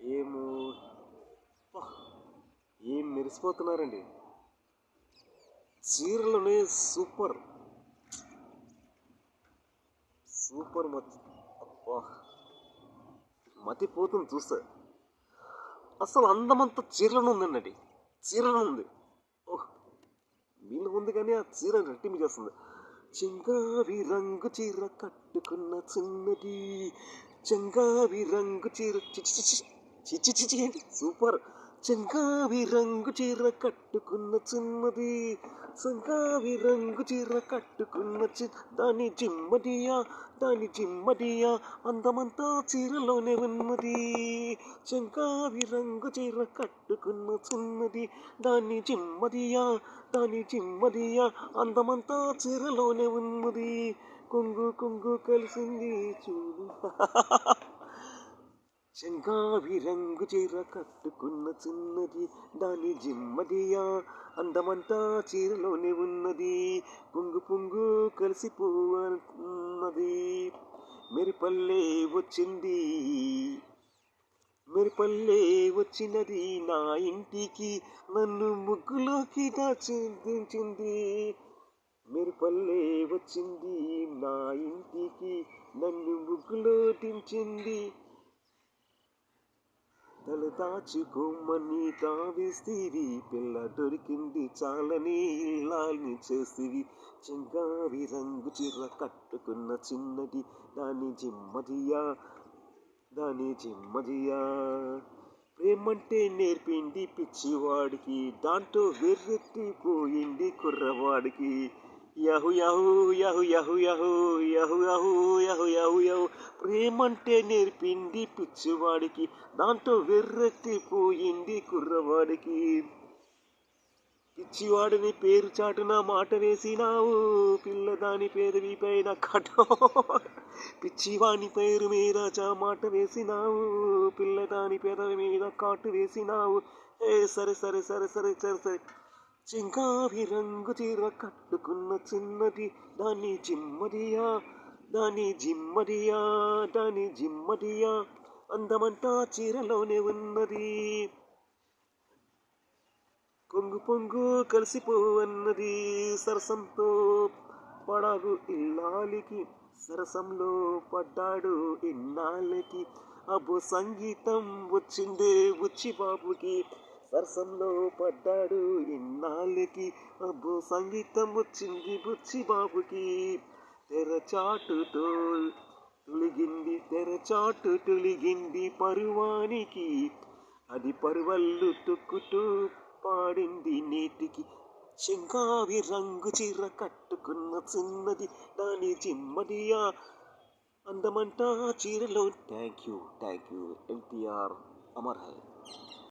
ఏమో అబ్బా! ఏం మెరిసిపోతున్నారండి చీరలోనే. సూపర్ సూపర్ అబ్బా, మతిపోతుంది చూస్తే. అసలు అందమంతా చీరలోనే ఉందండి, చీరలో ఉంది. ఓహ్, వీళ్ళు ఉంది కానీ ఆ చీర రెట్టింపు చేస్తుంది. చెంగావి రంగు చీర కట్టుకున్న చిన్నది, చెంగావి రంగు చీర చిచి చిచి చిచి చిచి ఏంటి సూపర్. చెంగావి రంగు చీర కట్టుకున్న చిన్నది, చెంగావి రంగు చీర కట్టుకున్న దాని జిమ్మదియా, దాని జిమ్మదియా, అందమంతా చీరలోనే ఉన్నది. చెంగావి రంగు చీర కట్టుకున్న చిన్నది, దాని జిమ్మదియా, దాని జిమ్మదియా, అందమంతా చీరలోనే ఉన్నది. కొంగు కొంగు కలిసింది చూడు. చెంగావి రంగు చీర కట్టుకున్న చిన్నది, దాని జిమ్మదియా, అందమంతా చీరలోనే ఉన్నది. పొంగు పొంగు కలిసిపోవన్నది. మెరిపల్లే వచ్చింది, మెరిపల్లే వచ్చినది నా ఇంటికి, నన్ను ముగ్గులోకి దాచింది. మెరిపల్లే వచ్చింది నా ఇంటికి, నన్ను ముగ్గులో దించింది. తల దాచుకోమని తావిస్తీవి, పిల్ల దొరికింది చాలని ఇల్లాల్ని చేస్తీవి. చెంగావి రంగు చీర కట్టుకున్న చిన్నది, దాని జిమ్మదియా, దాని జిమ్మదియా. ప్రేమంటే నేర్పింది పిచ్చివాడికి, దాంతో వెర్రెత్తిపోయింది కుర్రవాడికి. యహు యహు యహు యహు యహు యహు యహు యహు యహు యహు. ప్రేమంటే నేర్పింది పిచ్చివాడికి, దాంతో వెర్రెత్తిపోయింది కుర్రవాడికి. పిచ్చివాడిని పేరు చాటున మాట వేసినావు, పిల్లదాని పేరువి పైన కటో. పిచ్చివాని పేరు మీద మాట వేసినావు, పిల్లదాని పెదవి మీద కాటు వేసినావు. సరే సరే సరే సరే సరే సరే. చెంగావి రంగు చీర కట్టుకున్న చిన్నది, దాని జిమ్మదియా, దాని జిమ్మదియా, దాని జిమ్మదియా, అందమంతా చీరలోనే ఉన్నది. పొంగు పొంగు కలిసిపోవన్నది. సరసంతో పడాగు ఇల్లాలికి, సరసంలో పడ్డాడు ఇన్నాళ్ళకి. అబ్బో సంగీతం వచ్చిందే బుచ్చి బాబుకి, సరసంలో పడ్డాడు ఇన్నాళ్ళకి. అబ్బో సంగీతం వచ్చింది బుచ్చి బాబుకి. తెరచాటుతో తొలిగింది, తెరచాటు తొలిగింది పరువానికి, అది పరువల్లు తొక్కుతూ పాడింది నీటికి. చెంగావి రంగు చీర కట్టుకున్న చిన్నది, దాని జిమ్మదియా, అందమంటా చీరలో. Thank you NTR, Amar high.